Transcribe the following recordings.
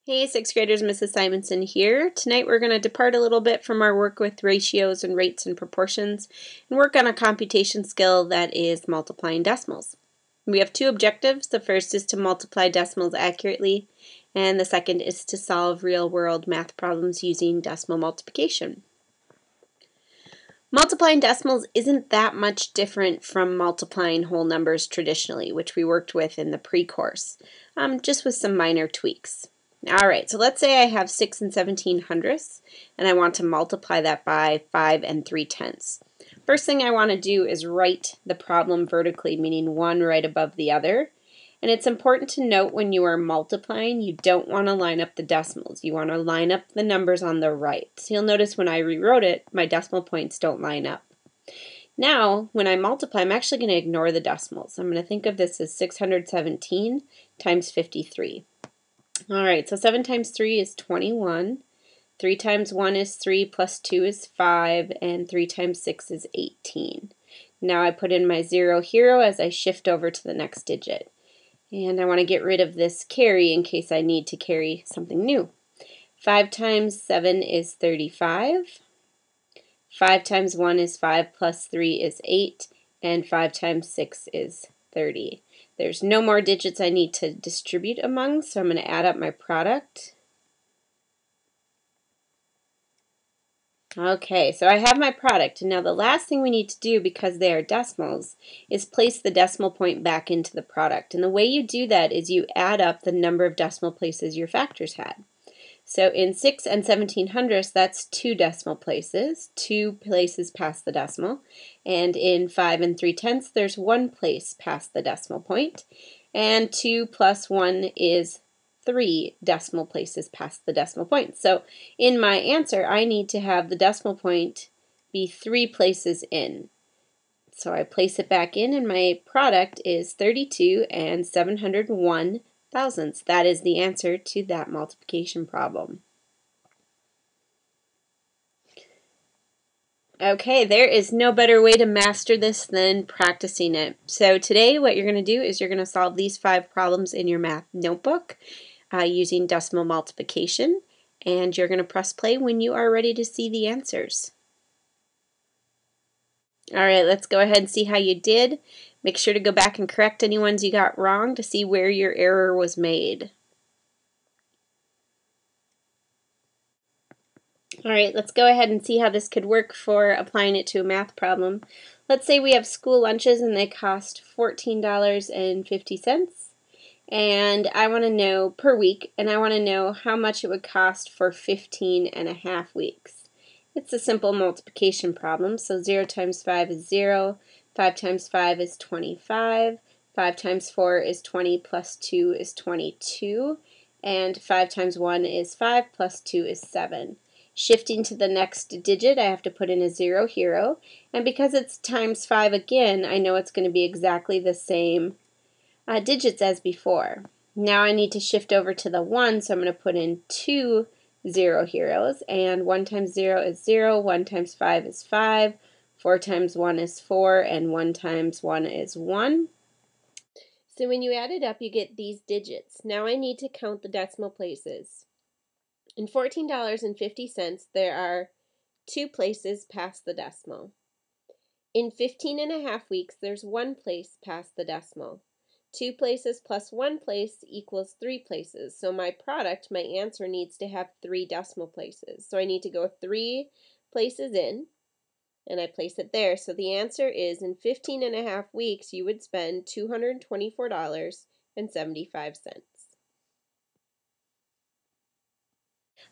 Hey, 6th graders, Mrs. Simonson here. Tonight we're going to depart a little bit from our work with ratios and rates and proportions and work on a computation skill that is multiplying decimals. We have two objectives. The first is to multiply decimals accurately, and the second is to solve real-world math problems using decimal multiplication. Multiplying decimals isn't that much different from multiplying whole numbers traditionally, which we worked with in the pre-course, just with some minor tweaks. Alright, so let's say I have 6 17/100ths and I want to multiply that by 5 3/10. First thing I want to do is write the problem vertically, meaning one right above the other. And it's important to note when you are multiplying, you don't want to line up the decimals. You want to line up the numbers on the right. So you'll notice when I rewrote it, my decimal points don't line up. Now, when I multiply, I'm actually going to ignore the decimals. I'm going to think of this as 617 times 53. Alright, so 7 times 3 is 21, 3 times 1 is 3, plus 2 is 5, and 3 times 6 is 18. Now I put in my 0 here as I shift over to the next digit. And I want to get rid of this carry in case I need to carry something new. 5 times 7 is 35, 5 times 1 is 5, plus 3 is 8, and 5 times 6 is 30. There's no more digits I need to distribute among, so I'm going to add up my product. Okay, so I have my product, and now the last thing we need to do, because they are decimals, is place the decimal point back into the product. And the way you do that is you add up the number of decimal places your factors had. So in 6 17/100ths, that's 2 decimal places, 2 places past the decimal. And in 5 3/10, there's 1 place past the decimal point. And 2 plus 1 is 3 decimal places past the decimal point. So in my answer, I need to have the decimal point be 3 places in. So I place it back in, and my product is 32 701 thousandths. That is the answer to that multiplication problem. Okay, there is no better way to master this than practicing it. So today what you're going to do is you're going to solve these 5 problems in your math notebook using decimal multiplication, and you're going to press play when you are ready to see the answers. Alright, let's go ahead and see how you did. Make sure to go back and correct any ones you got wrong to see where your error was made. Alright, let's go ahead and see how this could work for applying it to a math problem. Let's say we have school lunches and they cost $14.50, and I want to know per week, and I want to know how much it would cost for 15.5 weeks. It's a simple multiplication problem, so 0 times 5 is 0, 5 times 5 is 25, 5 times 4 is 20, plus 2 is 22, and 5 times 1 is 5, plus 2 is 7. Shifting to the next digit, I have to put in a 0 here, and because it's times 5 again, I know it's going to be exactly the same digits as before. Now I need to shift over to the 1, so I'm going to put in 2 0 heroes, and 1 times 0 is 0, 1 times 5 is 5, 4 times 1 is 4, and 1 times 1 is 1. So when you add it up, you get these digits. Now I need to count the decimal places. In $14.50, there are 2 places past the decimal. In 15.5 weeks, there's 1 place past the decimal. 2 places plus 1 place equals 3 places. So my product, my answer, needs to have 3 decimal places. So I need to go 3 places in, and I place it there. So the answer is, in 15.5 weeks, you would spend $224.75.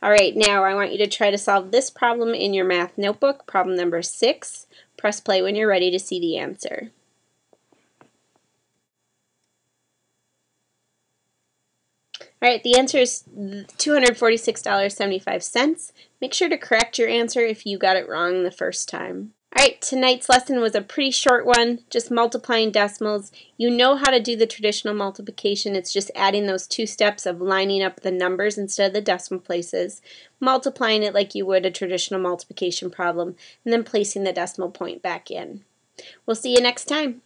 Alright, now I want you to try to solve this problem in your math notebook, problem number 6. Press play when you're ready to see the answer. Alright, the answer is $246.75. Make sure to correct your answer if you got it wrong the first time. Alright, tonight's lesson was a pretty short one, just multiplying decimals. You know how to do the traditional multiplication. It's just adding those 2 steps of lining up the numbers instead of the decimal places, multiplying it like you would a traditional multiplication problem, and then placing the decimal point back in. We'll see you next time.